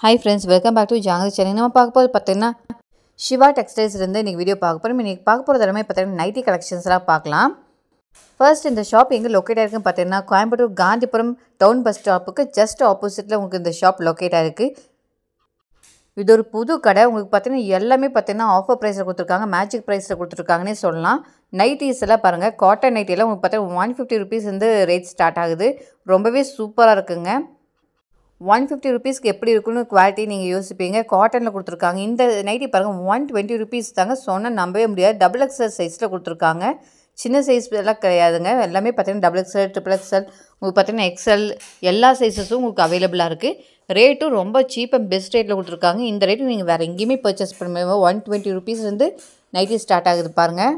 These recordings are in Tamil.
Hi friends, welcome back to Jangal channel. நம்ம பார்க்க போறது பார்த்தீங்கன்னா சிவா டெக்ஸ்டைல்ஸ் இருந்து இன்னைக்கு வீடியோ பார்க்க போறோம். இன்னைக்கு பார்க்க போறது எல்லாமே பார்த்தீங்கன்னா நைட்டி கலெக்ஷன்ஸ்லாம் பார்க்கலாம். ஃபர்ஸ்ட் இந்த ஷாப் எங்க லொகேட் ஆயிருக்குன்னு பார்த்தீங்கன்னா கோயம்புத்தூர் காந்திபுரம் டவுன் பஸ் ஸ்டாப்புக்கு ஜஸ்ட் ஆப்போசிட்ல உங்களுக்கு இந்த ஷாப் லொகேட் ஆயிருக்கு. இது ஒரு புது கடை. உங்களுக்கு பார்த்தீங்கன்னா எல்லாமே பார்த்தீங்கன்னா ஆஃபர் பிரைஸ்ல கொடுத்துருக்காங்க, மேஜிக் பிரைஸ்ல கொடுத்துருக்காங்கன்னே சொல்லலாம். நைட்டிஸ் எல்லாம் பாருங்க, காட்டன் நைட்டி எல்லாம் உங்களுக்கு பார்த்தீங்கன்னா 150 rupees வந்து ரேட் ஸ்டார்ட் ஆகுது. ரொம்பவே சூப்பராக இருக்குங்க. 150 rupeesக்கு எப்படி இருக்குன்னு குவாலிட்டி நீங்கள் யோசிப்பீங்க. காட்டனில் கொடுத்துருக்காங்க. இந்த நைட்டி பாருங்கள் 120 rupees தாங்க. சொன்னால் நம்பவே முடியாது. டபுள் எக்ஸ்எல் சைஸில் கொடுத்துருக்காங்க. சின்ன சைஸ் எல்லாம் கிடையாதுங்க. எல்லாமே பார்த்தீங்கன்னா டபுள் எக்ஸ்எல், ட்ரிபிள் எக்ஸ்எல், உங்களுக்கு பார்த்தீங்கன்னா எக்ஸ்எல் எல்லா சைஸஸும் உங்களுக்கு அவைலபிளாக இருக்குது. ரேட்டும் ரொம்ப சீப் அண்ட் பெஸ்ட் ரேட்டில் கொடுத்துருக்காங்க. இந்த ரேட்டு நீங்கள் வேறு எங்கேயுமே பர்ச்சேஸ் பண்ணும்போது 120 rupees வந்து நைட்டி ஸ்டார்ட் ஆகுது பாருங்கள்.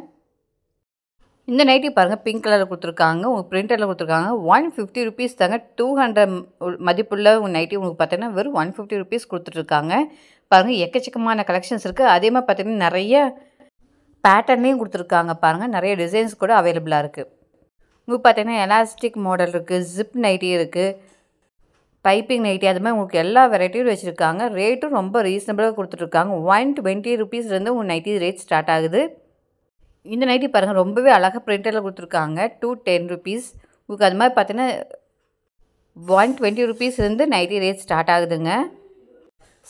இந்த நைட்டி பாருங்கள் பிங்க் கலரில் கொடுத்துருக்காங்க, உங்களுக்கு பிரிண்டரில் கொடுத்துருக்காங்க. 150 rupees தாங்க. 200 மதிப்புள்ள நைட்டி உங்களுக்கு பார்த்தீங்கன்னா வெறும் 150 rupees கொடுத்துட்ருக்காங்க. பாருங்கள் எக்கச்சக்கமான கலெக்ஷன்ஸ் இருக்குது. அதே மாதிரி பார்த்தீங்கன்னா நிறைய பேட்டர்ன்லேயும் கொடுத்துருக்காங்க பாருங்கள். நிறைய டிசைன்ஸ் கூட அவைலபிளாக இருக்குது. உங்களுக்கு பார்த்தீங்கன்னா எலாஸ்டிக் மாடல் இருக்குது, ஜிப் நைட்டி இருக்குது, பைப்பிங் நைட்டி, அது மாதிரி உங்களுக்கு எல்லா வெரைட்டியும் வச்சுருக்காங்க. ரேட்டும் ரொம்ப ரீசனபிளாக கொடுத்துட்ருக்காங்க. 120 rupeesலேருந்து உங்கள் நைட்டி ரேட் ஸ்டார்ட் ஆகுது. இந்த நைட்டி பாருங்கள் ரொம்பவே அழகாக பிரிண்டரில் கொடுத்துருக்காங்க. 210 rupees. உங்களுக்கு அது மாதிரி பார்த்தீங்கன்னா 120 rupeesலேருந்து நைட்டி ரேட் ஸ்டார்ட் ஆகுதுங்க.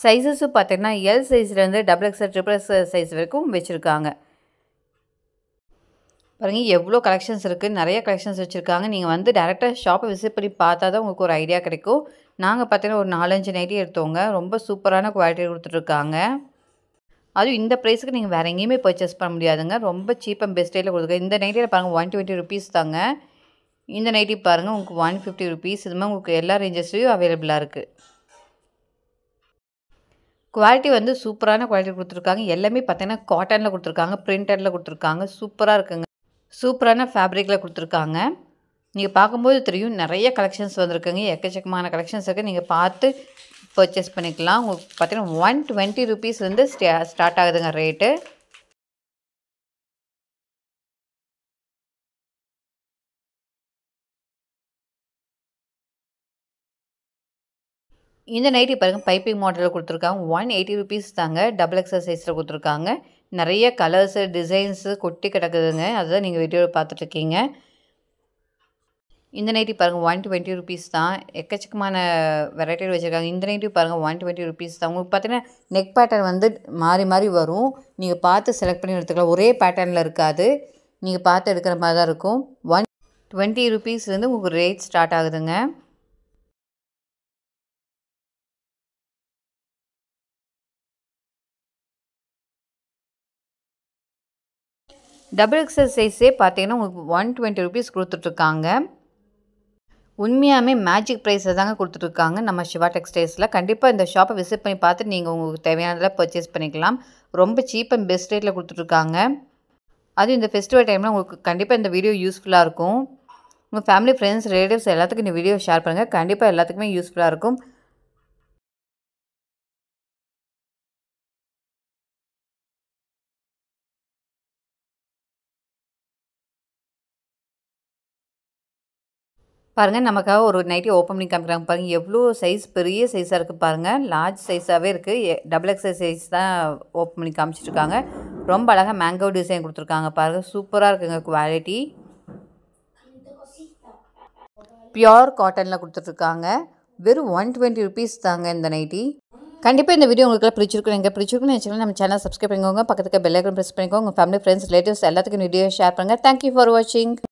சைஸஸும் பார்த்தீங்கன்னா எல் சைஸ்லேருந்து double XL, triple XL size வரைக்கும் வச்சுருக்காங்க. பாருங்கள் எவ்வளோ கலெக்ஷன்ஸ் இருக்குது, நிறைய கலெக்ஷன்ஸ் வச்சுருக்காங்க. நீங்கள் வந்து டேரெக்டாக ஷாப்பை விசிட் பண்ணி பார்த்தா தான் உங்களுக்கு ஒரு ஐடியா கிடைக்கும். நாங்கள் பார்த்தீங்கன்னா ஒரு 4-5 நைட்டி எடுத்தோங்க. ரொம்ப சூப்பரான குவாலிட்டி கொடுத்துட்ருக்காங்க. அதுவும் இந்த ப்ரைஸுக்கு நீங்கள் வேறு எங்கேயுமே பர்ச்சேஸ் பண்ண முடியாதுங்க. ரொம்ப சீப் அண்ட் பெஸ்ட் ரேட்டில் கொடுத்துருக்காங்க. இந்த நைட்டியில் பாருங்கள் 120 rupees தாங்க. இந்த நைட்டி பாருங்கள் உங்களுக்கு 150 rupees. இது மாதிரி உங்களுக்கு எல்லா ரேஞ்சஸ்லையும் அவைலபிளாக இருக்குது. குவாலிட்டி வந்து சூப்பரான குவாலிட்டி கொடுத்துருக்காங்க. எல்லாமே பார்த்தீங்கன்னா காட்டனில் கொடுத்துருக்காங்க, பிரிண்டரில் கொடுத்துருக்காங்க. சூப்பராக இருக்குங்க. சூப்பரான ஃபேப்ரிக்கில் கொடுத்துருக்காங்க. நீங்கள் பார்க்கும்போது தெரியும் நிறைய கலெக்ஷன்ஸ் வந்திருக்குங்க. எக்கச்சக்கமான கலெக்ஷன்ஸ் இருக்குது. நீங்கள் பார்த்து பர்ச்சேஸ் பண்ணிக்கலாம். உங்களுக்கு பார்த்தீங்கன்னா 120 rupees வந்து ஸ்டார்ட் ஆகுதுங்க ரேட்டு. இந்த நைட்டி பாருங்கள் பைப்பிங் மாடலில் கொடுத்துருக்காங்க. 180 rupees தாங்க. டபுள் எக்ஸ்எல் சைஸில் கொடுத்துருக்காங்க. நிறைய கலர்ஸு, டிசைன்ஸு கொட்டி கிடக்குதுங்க. அதுதான் நீங்கள் வீடியோவில் பார்த்துட்ருக்கீங்க. இந்த நைட்டி பாருங்கள் 120 rupees தான். எக்கச்சக்கமான வெரைட்டியில் வச்சுருக்காங்க. இந்த நைட்டி பாருங்கள் 120 rupees தான். உங்களுக்கு பார்த்தீங்கன்னா நெக் பேட்டர்ன் வந்து மாறி மாறி வரும். நீங்கள் பார்த்து செலக்ட் பண்ணி எடுத்துக்கலாம். ஒரே பேட்டர்னில் இருக்காது. நீங்கள் பார்த்து எடுக்கிற மாதிரி தான் இருக்கும். 120 rupeesலேருந்து உங்களுக்கு ரேட் ஸ்டார்ட் ஆகுதுங்க. டபுள் எக்ஸ்எல் சைஸே பார்த்தீங்கன்னா உங்களுக்கு 120 rupees கொடுத்துட்ருக்காங்க. உண்மையாகவே மேஜிக் ப்ரைஸில் தாங்க கொடுத்துட்ருக்காங்க நம்ம சிவா டெக்ஸ்டைல்ஸில். கண்டிப்பாக இந்த ஷாப்பை விசிட் பண்ணி பார்த்துட்டு நீங்கள் உங்களுக்கு தேவையானதெல்லாம் பர்ச்சேஸ் பண்ணிக்கலாம். ரொம்ப சீப் அண்ட் பெஸ்ட் ரேட்டில் கொடுத்துட்ருக்காங்க. அதுவும் இந்த ஃபெஸ்டிவல் டைமில் உங்களுக்கு கண்டிப்பாக இந்த வீடியோ யூஸ்ஃபுல்லாக இருக்கும். உங்கள் ஃபேமிலி, ஃப்ரெண்ட்ஸ், ரிலேட்டிவ்ஸ் எல்லாத்துக்கும் இந்த வீடியோ ஷேர் பண்ணுங்கள். கண்டிப்பாக எல்லாத்துக்குமே யூஸ்ஃபுல்லாக இருக்கும். பாருங்கள் நமக்காக ஒரு நைட்டி ஓப்பன் பண்ணி காமிக்கிறாங்க. பாருங்கள் எவ்வளோ சைஸ், பெரிய சைஸாக இருக்குது பாருங்கள். லார்ஜ் சைஸாகவே இருக்குது. டபுள் எக்ஸ்எல் சைஸ் தான் ஓப்பன் பண்ணி காமிச்சிட்ருக்காங்க. ரொம்ப அழகாக மேங்கோ டிசைன் கொடுத்துருக்காங்க பாருங்கள். சூப்பராக இருக்குங்க குவாலிட்டி. பியோர் காட்டனில் கொடுத்துட்ருக்காங்க. வெறும் 120 rupees தாங்க இந்த நைட்டி. கண்டிப்பாக இந்த வீடியோ உங்களுக்கு பிடிச்சிருக்கும். நீங்கள் பிடிச்சிருக்குன்னு நினச்சிங்கன்னா நம்ம சேனல் சப்ஸ்கிரைப் பண்ணிக்கோங்க. பக்கத்துக்கு பெல் ஐக்கான் ப்ரெஸ் பண்ணிக்கோங்க. உங்கள் ஃபேமிலி, ஃப்ரெண்ட்ஸ், ரிலேட்டிவ்ஸ் எல்லாத்துக்கும் வீடியோ ஷேர் பண்ணுங்கள். தேங்க்யூ ஃபார் வாட்சிங்.